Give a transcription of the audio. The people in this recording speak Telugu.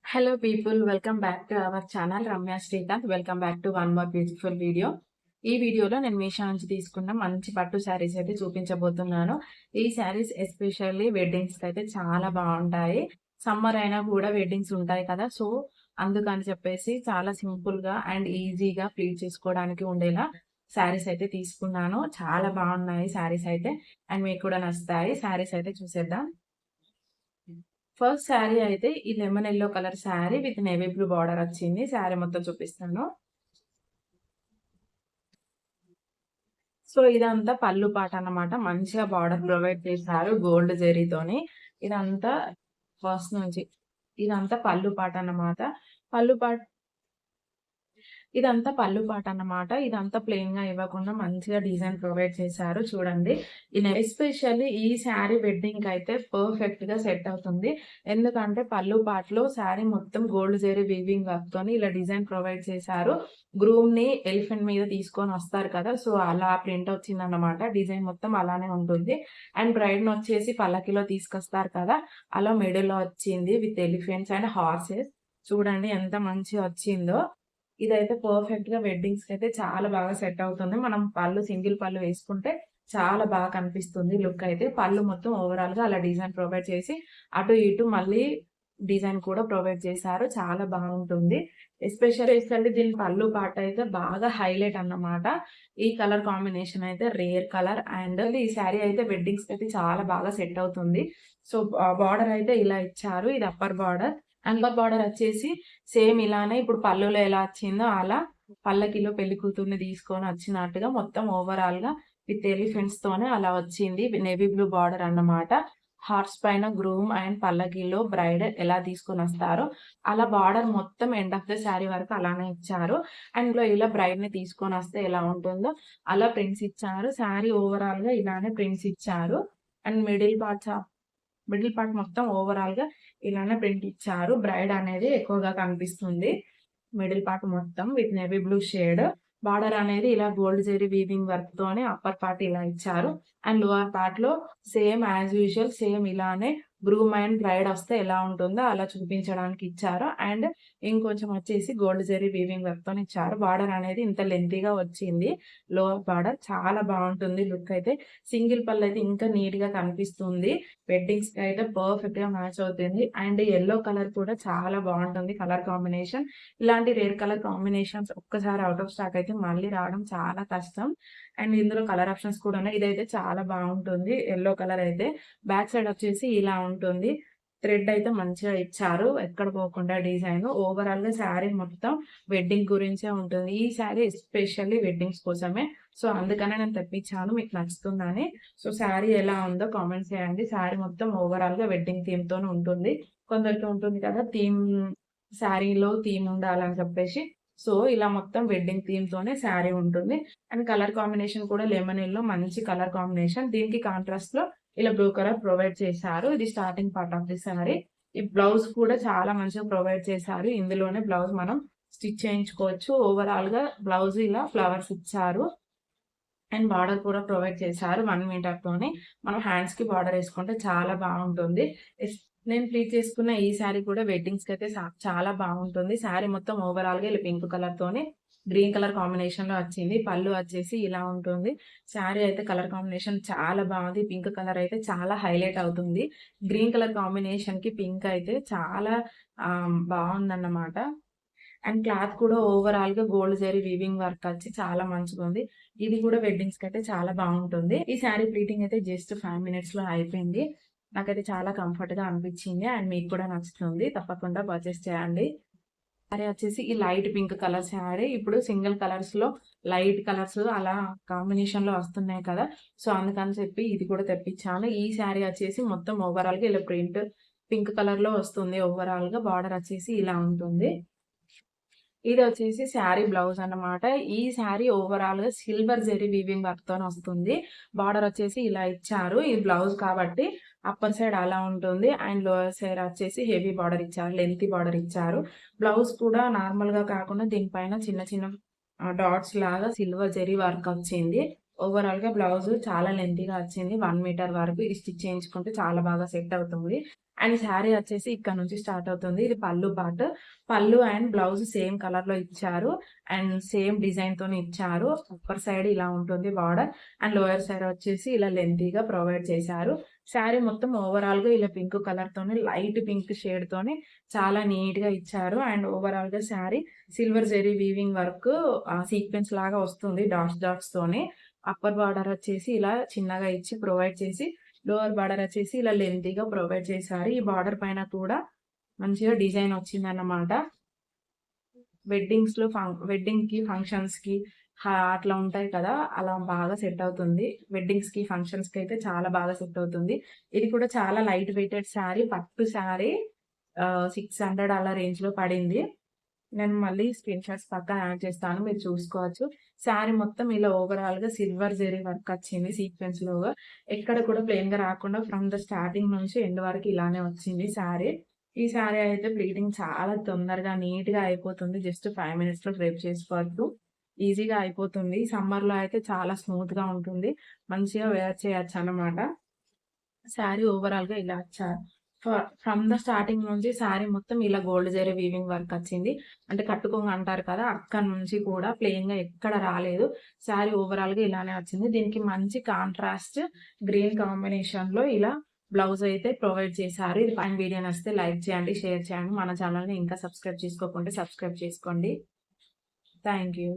Hello people, welcome back to our channel Ramya Srikanth. Welcome back to one more beautiful video. ఈ వీడియోలో నేను మీషో నుంచి తీసుకున్న మంచి పట్టు శారీస్ అయితే చూపించబోతున్నాను. ఈ శారీస్ ఎస్పెషల్లీ వెడ్డింగ్స్కి అయితే చాలా బాగుంటాయి. సమ్మర్ అయినా కూడా వెడ్డింగ్స్ ఉంటాయి కదా, సో అందుకని చెప్పేసి చాలా సింపుల్గా అండ్ ఈజీగా ప్లీట్ చేసుకోవడానికి ఉండేలా శారీస్ అయితే తీసుకున్నాను. చాలా బాగున్నాయి శారీస్ అయితే, అండ్ మీకు కూడా నచ్చుతాయి. శారీస్ అయితే చూసేద్దాం. ఫస్ట్ శారీ అయితే ఈ lemon yellow colour sari with navy blue border వచ్చింది. శారీ మొత్తం చూపిస్తాను. సో ఇదంతా పళ్ళు పాట అన్నమాట. మంచిగా బార్డర్ ప్రొవైడ్ చేశారు గోల్డ్ జెరీతోని. ఇదంతా ఫస్ట్ నుంచి ఇదంతా పళ్ళు పాట అన్నమాట. పళ్ళు పాట ఇదంతా పళ్ళు పాట అన్నమాట. ఇదంతా ప్లెయిన్ గా ఇవ్వకుండా మంచిగా డిజైన్ ప్రొవైడ్ చేశారు. చూడండి, ఎస్పెషల్లీ ఈ శారీ వెడ్డింగ్ కి అయితే పర్ఫెక్ట్ గా సెట్ అవుతుంది. ఎందుకంటే పళ్ళు పాటలో శారీ మొత్తం గోల్డ్ జెరీ వీవింగ్ వర్క్ తోని ఇలా డిజైన్ ప్రొవైడ్ చేశారు. గ్రూమ్ ని ఎలిఫెంట్ మీద తీసుకొని వస్తారు కదా, సో అలా ప్రింట్ వచ్చింది అన్నమాట. డిజైన్ మొత్తం అలానే ఉంటుంది. అండ్ బ్రైడ్ ని వచ్చేసి పల్లకిలో తీసుకొస్తారు కదా, అలా మిడిల్ లో వచ్చింది విత్ ఎలిఫెంట్స్ అండ్ హార్సెస్. చూడండి ఎంత మంచిగా వచ్చిందో. ఇదైతే పర్ఫెక్ట్ గా వెడ్డింగ్స్ కి అయితే చాలా బాగా సెట్ అవుతుంది. మనం పళ్ళు సింగిల్ పళ్ళు వేసుకుంటే చాలా బాగా కనిపిస్తుంది లుక్ అయితే. పళ్ళు మొత్తం ఓవరాల్ గా అలా డిజైన్ ప్రొవైడ్ చేసి అటు ఇటు మళ్ళీ డిజైన్ కూడా ప్రొవైడ్ చేశారు. చాలా బాగుంటుంది. ఎస్పెషల్లీ దీని పళ్ళు పాట అయితే బాగా హైలైట్ అన్నమాట. ఈ కలర్ కాంబినేషన్ అయితే రేర్ కలర్. అండ్ ఈ శారీ అయితే వెడ్డింగ్స్ అయితే చాలా బాగా సెట్ అవుతుంది. సో బార్డర్ అయితే ఇలా ఇచ్చారు. ఇది అప్పర్ బార్డర్. అండర్ బార్డర్ వచ్చేసి సేమ్ ఇలానే ఇప్పుడు పళ్ళులో ఎలా వచ్చిందో అలా పల్లకిలో పెళ్లి కూతుర్ని తీసుకొని వచ్చినట్టుగా మొత్తం ఓవరాల్ గా విత్ ఎలిఫెంట్స్ తోనే అలా వచ్చింది. నేవీ బ్లూ బార్డర్ అన్నమాట. హార్స్ పైన గ్రూమ్ అండ్ పల్లకిలో బ్రైడ్ ఎలా తీసుకొని వస్తారో అలా బార్డర్ మొత్తం ఎండ్ ఆఫ్ ద శారీ వరకు అలానే ఇచ్చారు. అండ్ ఇలా బ్రైడ్ ని తీసుకొని వస్తే ఎలా ఉంటుందో అలా ప్రింట్స్ ఇచ్చారు. శారీ ఓవరాల్ గా ఇలానే ప్రింట్స్ ఇచ్చారు. అండ్ మిడిల్ పార్ట్ మొత్తం ఓవరాల్ గా ఇలానే ప్రింట్ ఇచ్చారు. బ్రైడ్ అనేది ఎక్కువగా కనిపిస్తుంది. మిడిల్ పార్ట్ మొత్తం with navy blue shade. Border అనేది ఇలా గోల్డ్ జెరీ వీవింగ్ వర్క్ తోనే అప్పర్ పార్ట్ ఇలా ఇచ్చారు. అండ్ లోవర్ పార్ట్ లో సేమ్ యాజ్ యూజువల్ సేమ్ ఇలానే గ్రూమ్ అండ్ బ్రైడ్ వస్తే ఎలా ఉంటుందో అలా చూపించడానికి ఇచ్చారు. అండ్ ఇంకొంచెం వచ్చేసి గోల్డ్ జెరీ వీవింగ్ వర్క్ తో ఇచ్చారు. బార్డర్ అనేది ఇంత లెంతీగా వచ్చింది. లోవర్ బార్డర్ చాలా బాగుంటుంది లుక్ అయితే. సింగిల్ పళ్ళు అయితే ఇంకా నీట్ గా కనిపిస్తుంది. వెడ్డింగ్స్ కి అయితే పర్ఫెక్ట్ గా మ్యాచ్ అవుతుంది. అండ్ ఎల్లో కలర్ కూడా చాలా బాగుంటుంది కలర్ కాంబినేషన్. ఇలాంటి రేర్ కలర్ కాంబినేషన్స్ ఒక్కసారి అవుట్ ఆఫ్ స్టాక్ అయితే మళ్ళీ రావడం చాలా కష్టం. అండ్ ఇందులో కలర్ ఆప్షన్స్ కూడా ఉన్నాయి. ఇదైతే చాలా బాగుంటుంది. ఎల్లో కలర్ అయితే బ్యాక్ సైడ్ వచ్చేసి ఇలా ఉంటుంది. థ్రెడ్ అయితే మంచిగా ఇచ్చారు, ఎక్కడ పోకుండా డిజైన్. ఓవరాల్ గా శారీ మొత్తం వెడ్డింగ్ గురించే ఉంటుంది. ఈ శారీ ఎస్పెషల్లీ వెడ్డింగ్స్ కోసమే. సో అందుకనే నేను తెప్పించాను, మీకు నచ్చుతుందని. సో శారీ ఎలా ఉందో కామెంట్ చేయండి. శారీ మొత్తం ఓవరాల్ గా వెడ్డింగ్ థీమ్ తోనే ఉంటుంది. కొందరికి ఉంటుంది కదా థీమ్, శారీలో థీమ్ ఉండాలని చెప్పేసి. సో ఇలా మొత్తం వెడ్డింగ్ థీమ్ తోనే శారీ ఉంటుంది. అండ్ కలర్ కాంబినేషన్ కూడా లెమన్ ఎల్లో మంచి కలర్ కాంబినేషన్. దీనికి కాంట్రాస్ట్ లో ఇలా బ్లూ కలర్ ప్రొవైడ్ చేశారు. ఇది starting part of the sari. ఈ బ్లౌజ్ కూడా చాలా మంచిగా ప్రొవైడ్ చేశారు. ఇందులోనే బ్లౌజ్ మనం స్టిచ్ చేయించుకోవచ్చు. ఓవరాల్ గా బ్లౌజ్ ఇలా ఫ్లవర్స్ ఇచ్చారు. అండ్ బార్డర్ కూడా ప్రొవైడ్ చేశారు 1 మీటర్ తోని. మనం హ్యాండ్స్ కి బార్డర్ వేసుకుంటే చాలా బాగుంటుంది. నేను ప్లీట్ చేసుకున్న ఈ శారీ కూడా వెడ్డింగ్స్ కి అయితే చాలా బాగుంటుంది. శారీ మొత్తం ఓవరాల్ గా ఇలా పింక్ కలర్ తోని గ్రీన్ కలర్ కాంబినేషన్ లో వచ్చింది. పళ్ళు వచ్చేసి ఇలా ఉంటుంది. శారీ అయితే కలర్ కాంబినేషన్ చాలా బాగుంది. పింక్ కలర్ అయితే చాలా హైలైట్ అవుతుంది. గ్రీన్ కలర్ కాంబినేషన్ కి పింక్ అయితే చాలా బాగుందన్నమాట. అండ్ క్లాత్ కూడా ఓవరాల్ గా గోల్డ్ జరీ వీవింగ్ వర్క్ వచ్చి చాలా మంచిగా ఉంది. ఇది కూడా వెడ్డింగ్స్ కి అయితే చాలా బాగుంటుంది. ఈ శారీ ప్లీటింగ్ అయితే జస్ట్ 5 మినిట్స్ లో అయిపోయింది. నాకైతే చాలా కంఫర్ట్ గా అనిపించింది. అండ్ మీకు కూడా నచ్చుతుంది. తప్పకుండా పర్చేస్ చేయండి. శారీ వచ్చేసి ఈ లైట్ పింక్ కలర్ శారీ. ఇప్పుడు సింగిల్ కలర్స్ లో లైట్ కలర్స్ అలా కాంబినేషన్ లో వస్తున్నాయి కదా, సో అందుకని చెప్పి ఇది కూడా తెప్పించాను. ఈ శారీ వచ్చేసి మొత్తం ఓవరాల్ గా ఇలా ప్రింట్ పింక్ కలర్ లో వస్తుంది. ఓవరాల్ గా బార్డర్ వచ్చేసి ఇలా ఉంటుంది. ఇది వచ్చేసి శారీ బ్లౌజ్ అన్నమాట. ఈ శారీ ఓవరాల్ గా సిల్వర్ జెరీ వీవింగ్ వర్క్ తో వస్తుంది. బార్డర్ వచ్చేసి ఇలా ఇచ్చారు. ఈ బ్లౌజ్ కాబట్టి అప్పర్ సైడ్ అలా ఉంటుంది. అండ్ లోయర్ సైడ్ వచ్చేసి హెవీ బార్డర్ ఇచ్చారు, లెంతీ బార్డర్ ఇచ్చారు. బ్లౌజ్ కూడా నార్మల్ గా కాకుండా దీనిపైన చిన్న చిన్న డాట్స్ లాగా సిల్వర్ జెరీ వర్క్ వచ్చింది. ఓవరాల్‌గా బ్లౌజ్ చాలా లెంతీగా వచ్చింది. 1 మీటర్ వరకు ఇది స్టిచ్ చేయించుకుంటే చాలా బాగా సెట్ అవుతుంది. అండ్ శారీ వచ్చేసి ఇక్కడ నుంచి స్టార్ట్ అవుతుంది. ఇది పల్లు పార్ట్. పల్లు అండ్ బ్లౌజ్ సేమ్ కలర్‌లో ఇచ్చారు. అండ్ సేమ్ డిజైన్‌తోనే ఇచ్చారు. అప్పర్ సైడ్ ఇలా ఉంటుంది బార్డర్. అండ్ లోయర్ సైడ్ వచ్చేసి ఇలా లెంతీగా ప్రొవైడ్ చేశారు. శారీ మొత్తం ఓవరాల్‌గా ఇలా పింక్ కలర్‌తోని లైట్ పింక్ షేడ్‌తోని చాలా నీట్‌గా ఇచ్చారు. అండ్ ఓవరాల్‌గా sari silver zari weaving work sequence లాగా వస్తుంది డాట్స్ డాట్స్‌తోని. అప్పర్ బార్డర్ వచ్చేసి ఇలా చిన్నగా ఇచ్చి ప్రొవైడ్ చేసి, లోవర్ బార్డర్ వచ్చేసి ఇలా లెంతీగా ప్రొవైడ్ చేశారు. ఈ బార్డర్ పైన కూడా మంచిగా డిజైన్ వచ్చిందన్నమాట. వెడ్డింగ్‌కి, ఫంక్షన్స్‌కి అట్లా ఉంటాయి కదా! అలా బాగా సెట్ అవుతుంది. వెడ్డింగ్స్‌కి, ఫంక్షన్స్‌కి అయితే చాలా బాగా సెట్ అవుతుంది. ఇది కూడా చాలా లైట్ వెయిటెడ్ శారీ. పట్టు శారీ 600 అలా రేంజ్‌లో పడింది. నేను మళ్ళీ స్క్రీన్ షాట్స్ పక్కన యాడ్ చేస్తాను. మీరు చూసుకోవచ్చు. శారీ మొత్తం ఇలా ఓవరాల్‌గా సిల్వర్ జెరీ వర్క్ వచ్చింది సీక్వెన్స్‌లోగా. ఎక్కడ కూడా ప్లెయిన్‌గా రాకుండా ఫ్రమ్ ద స్టార్టింగ్ నుంచి ఎండ్ వరకు ఇలానే వచ్చింది శారీ. ఈ శారీ అయితే ప్లీటింగ్ చాలా తొందరగా నీట్‌గా అయిపోతుంది. జస్ట్ 5 మినిట్స్‌లో డ్రేప్ చేసుకోవచ్చు. ఈజీగా అయిపోతుంది. సమ్మర్‌లో అయితే చాలా స్మూత్‌గా ఉంటుంది. మంచిగా వేర్ చేయొచ్చనమాట. శారీ ఓవరాల్‌గా ఇలా వచ్చారు. ఫ్రమ్ ద స్టార్టింగ్ నుంచి శారీ మొత్తం ఇలా గోల్డ్ జరీ వీవింగ్ వర్క్ వచ్చింది. అంటే కట్టుకొంగ అంటారు కదా! అక్కడి నుంచి కూడా ప్లెయిన్‌గా ఎక్కడ రాలేదు. శారీ ఓవరాల్‌గా ఇలానే వచ్చింది. దీనికి మంచి కాంట్రాస్ట్ గ్రీన్ కాంబినేషన్‌లో ఇలా బ్లౌజ్ అయితే ప్రొవైడ్ చేశారు. ఇది పైన వీడియో నచ్చితే లైక్ చేయండి, షేర్ చేయండి. మన ఛానెల్‌ని ఇంకా సబ్స్క్రైబ్ చేసుకోకుంటే సబ్స్క్రైబ్ చేసుకోండి. Thank you.